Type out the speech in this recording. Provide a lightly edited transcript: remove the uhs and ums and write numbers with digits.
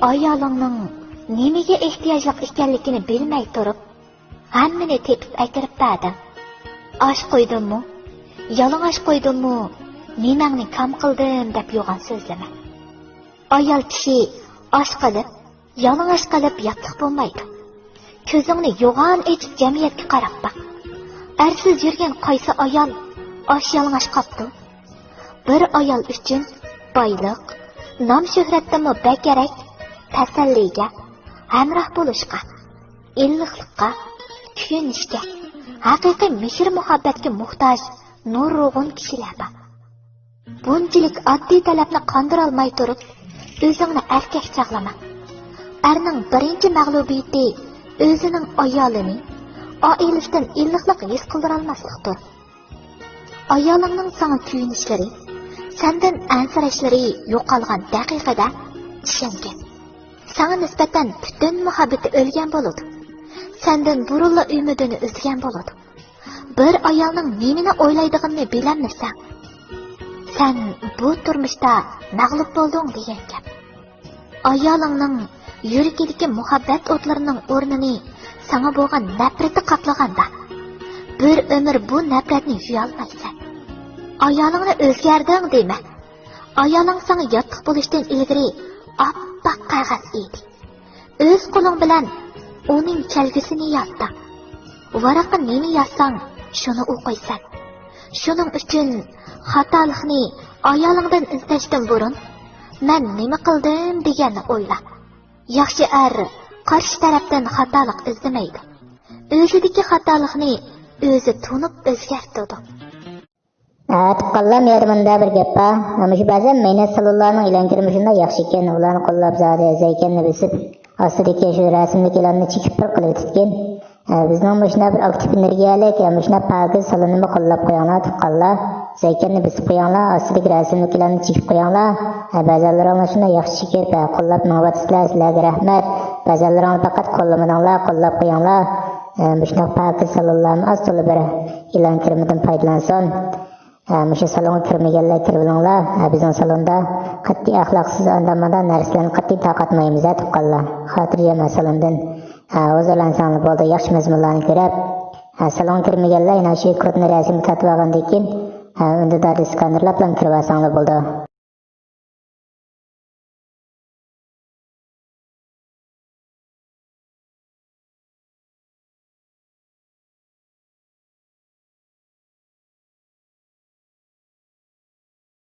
ayolingning nimaga ehtiyojli ekanligini bilmay turib, hammani tepib aytirib berdim. Osh qo'ydimmi? Yalang'och qo'ydimmi? Nimangni kam qildim deb yo'g'on so'zlama. Ayol kishi osh qilib, yalang'och qilib yotliq bo'lmaydi. Ko'zingni yo'g'on echib jamiyatga qarab baq. Arsiz yurgan qaysi ayol osh yalang'och qopdi? Bir ayol uchun boylik, nom shuhratdanmi bakarak tasalliga, hamroh bo'lishga, illiqlikqa, kuyinishga, haqiqiy mehr muhabbatga muhtoj nurg'un kishilar bor. Bunchalik oddiy talabni qondira olmay turib, o'zingni erkak chaqlama. Erning birinchi mag'lubiyati o'zining ayolini oilasidan illiqlik his qildira olmaslikdir. Ayolingning sana kuyinishlari, sendan ansirashlari yo'qolgan daqiqada ishongan. Sana nisbatan butun muhabbati o'lgan bo'ladi. Sendan burulla umidini uzgan bo'ladi. Bir ayolning nimani o'ylaydiganini bilamsan. Sen bu turmushda mag'lub bo'lding degan gap. Ayolingning yuragidagi muhabbat o'tlarining o'rnini sana bo'lgan nafrati qaplaganda, bir umr bu nafratni yuyolmaysan. Ayolingni o'zgarding deyma. Ayoling sana yotliq bo'lishdan ilgari oppoq qog'oz edi. O'z qo'ling bilan uning kelgusini yozdi. Varaqqa nima yozsang, shuni o'qiysan. Shuning uchun xatolikni ayolingdan izlashdan burun men nima qildim deganni o'yla. Yaxshi qarshi tarafdan xatolik izlamaydi. O'zidagi xatolikni o'zi tunib o'zgartirdi. Tuqqanlar mehrimanda bir gap bor. Mana shu ba'zan mehnat salonlarining e'lon kirmishida yaxshi ekan, ularni qo'llab zodi zaykanni besib, ostidagi shu rasmlik e'lonni chekib bir qilib o'tgan. Bizning mashina bir aktiv energiyalik, mashina pakiz salonini qo'llab qo'yinglar, tuqqanlar. Zaykanni besib qo'yinglar, ostidagi rasmlik e'lonni chekib qo'yinglar. Ba'zanlaringiz shunday yaxshi chekib, qo'llab navbatsizlar, sizlarga rahmat. Ba'zanlaringiz faqat qo'llamadinglar, qo'llab qo'yinglar. Mashina pakiz salonlarni asli bir e'lon kirimidan foydalansin. Müşü salona kirmeyenler kirbilinglar. Bizning salonda qat'iy axloqsiz andamada narsalarni qat'iy taqatmaymiz tuqqanlar. Xotirjam salondan o'zalansanglar bo'ldi, yaxshi mazmunlarni ko'rib, salon kirmeyenlar yana shu kodni rasmga tatib olgandan keyin unda da skanerlab bilan kirib olsanglar bo'ldi.